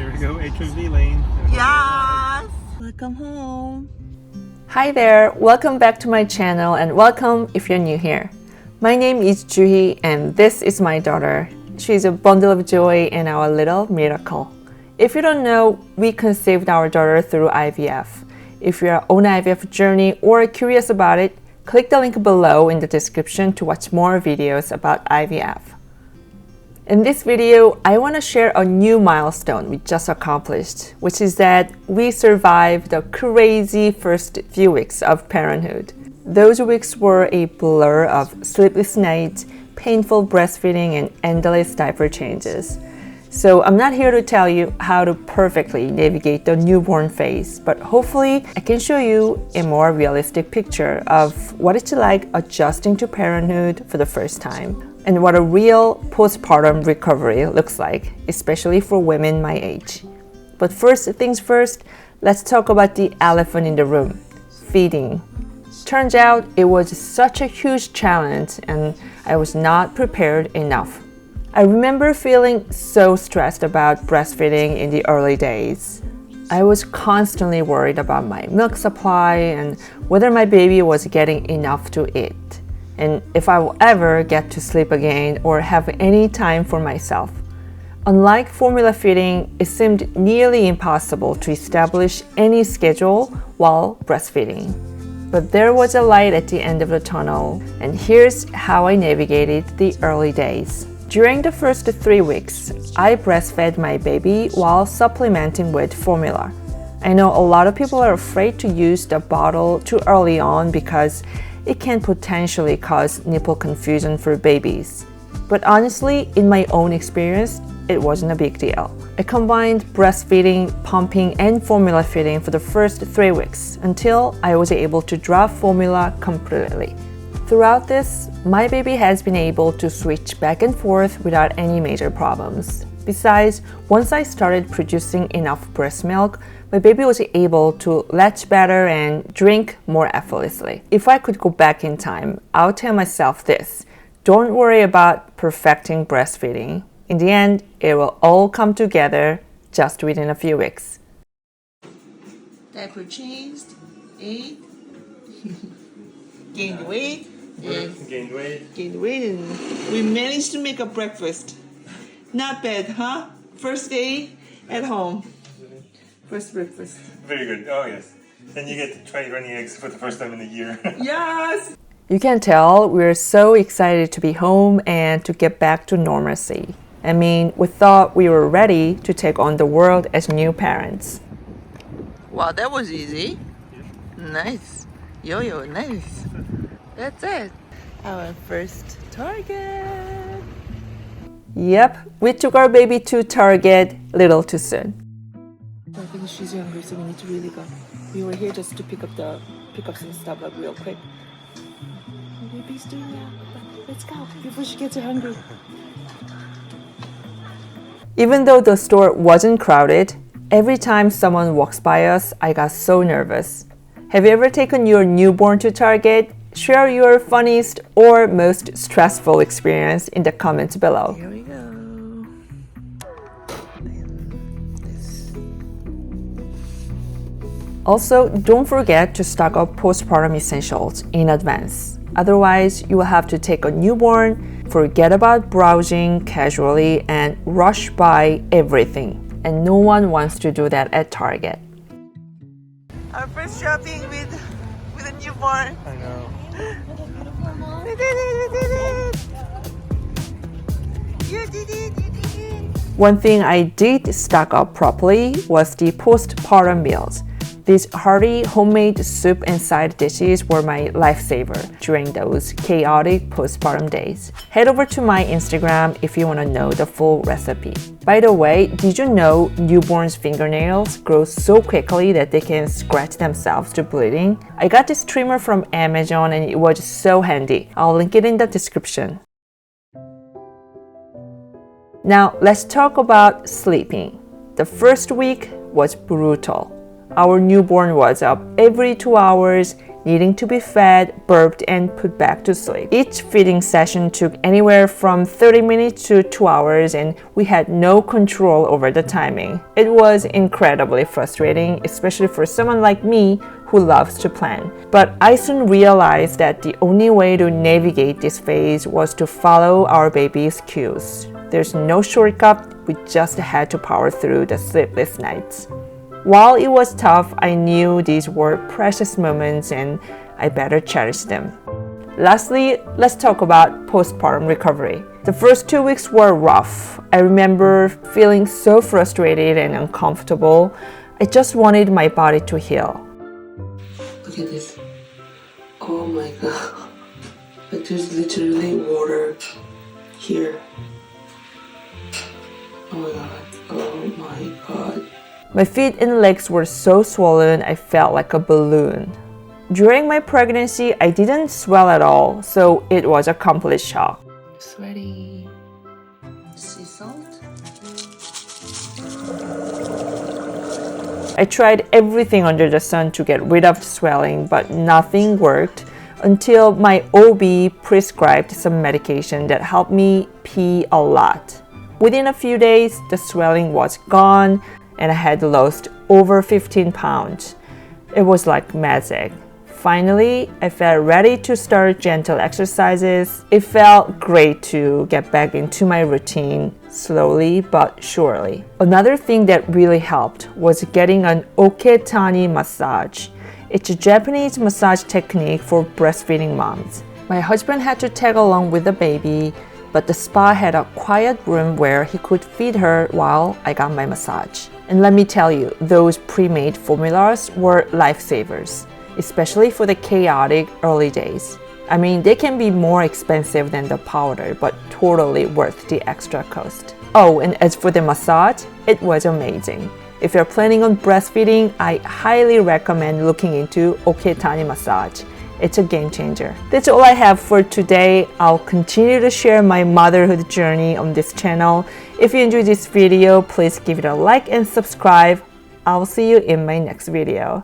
Here we go, HMV lane. Yes! Welcome home. Hi there, welcome back to my channel and welcome if you're new here. My name is Juhi and this is my daughter. She's a bundle of joy and our little miracle. If you don't know, we conceived our daughter through IVF. If you're on an IVF journey or curious about it, click the link below in the description to watch more videos about IVF. In this video, I want to share a new milestone we just accomplished, which is that we survived the crazy first few weeks of parenthood. Those weeks were a blur of sleepless nights, painful breastfeeding, and endless diaper changes. So I'm not here to tell you how to perfectly navigate the newborn phase, but hopefully I can show you a more realistic picture of what it's like adjusting to parenthood for the first time, and what a real postpartum recovery looks like, especially for women my age. But first things first, let's talk about the elephant in the room, feeding. Turns out it was such a huge challenge and I was not prepared enough. I remember feeling so stressed about breastfeeding in the early days. I was constantly worried about my milk supply and whether my baby was getting enough to eat, and if I will ever get to sleep again or have any time for myself. Unlike formula feeding, it seemed nearly impossible to establish any schedule while breastfeeding. But there was a light at the end of the tunnel, and here's how I navigated the early days. During the first 3 weeks, I breastfed my baby while supplementing with formula. I know a lot of people are afraid to use the bottle too early on because it can potentially cause nipple confusion for babies. But honestly, in my own experience, it wasn't a big deal. I combined breastfeeding, pumping, and formula feeding for the first 3 weeks until I was able to drop formula completely. Throughout this, my baby has been able to switch back and forth without any major problems. Besides, once I started producing enough breast milk, my baby was able to latch better and drink more effortlessly. If I could go back in time, I would tell myself this: don't worry about perfecting breastfeeding. In the end, it will all come together just within a few weeks. Diaper changed, ate, gained weight, Gained weight. and we managed to make a breakfast. Not bad, huh? First day at home. First breakfast. Very good. Oh, yes. And you get to try running eggs for the first time in a year. Yes! You can tell we're so excited to be home and to get back to normalcy. I mean, we thought we were ready to take on the world as new parents. Wow, that was easy. Nice. Yo-yo, nice. That's it. Our first target. Yep, we took our baby to Target little too soon. I think she's hungry, so we need to really go. We were here just to pick up some stuff like real quick. My baby's doing that. Let's go before she gets hungry. Even though the store wasn't crowded, every time someone walks by us, I got so nervous. Have you ever taken your newborn to Target? Share your funniest or most stressful experience in the comments below. Here we go. Also, don't forget to stock up postpartum essentials in advance. Otherwise, you will have to take a newborn, forget about browsing casually, and rush buy everything. And no one wants to do that at Target. Our first shopping with a newborn. I know. We did it! You did it! One thing I did stock up properly was the postpartum meals. These hearty homemade soup and side dishes were my lifesaver during those chaotic postpartum days. Head over to my Instagram if you want to know the full recipe. By the way, did you know newborns' fingernails grow so quickly that they can scratch themselves to bleeding? I got this trimmer from Amazon and it was so handy. I'll link it in the description. Now let's talk about sleeping. The first week was brutal. Our newborn was up every 2 hours, needing to be fed, burped, and put back to sleep. Each feeding session took anywhere from 30 minutes to 2 hours, and we had no control over the timing. It was incredibly frustrating, especially for someone like me who loves to plan. But I soon realized that the only way to navigate this phase was to follow our baby's cues. There's no shortcut, we just had to power through the sleepless nights. While it was tough, I knew these were precious moments and I better cherish them. Lastly, let's talk about postpartum recovery. The first 2 weeks were rough. I remember feeling so frustrated and uncomfortable. I just wanted my body to heal. Look at this. Oh my god. Like there's literally water here. Oh my god. Oh my god. My feet and legs were so swollen, I felt like a balloon. During my pregnancy, I didn't swell at all, so it was a complete shock. Sweaty. Sea salt? I tried everything under the sun to get rid of the swelling, but nothing worked until my OB prescribed some medication that helped me pee a lot. Within a few days, the swelling was gone and I had lost over 15 pounds. It was like magic. Finally, I felt ready to start gentle exercises. It felt great to get back into my routine, slowly but surely. Another thing that really helped was getting an oketani massage. It's a Japanese massage technique for breastfeeding moms. My husband had to tag along with the baby, but the spa had a quiet room where he could feed her while I got my massage. And let me tell you, those pre-made formulas were lifesavers, especially for the chaotic early days. I mean, they can be more expensive than the powder, but totally worth the extra cost. Oh, and as for the massage, it was amazing. If you're planning on breastfeeding, I highly recommend looking into Oketani massage. It's a game changer. That's all I have for today. I'll continue to share my motherhood journey on this channel. If you enjoyed this video, please give it a like and subscribe. I'll see you in my next video.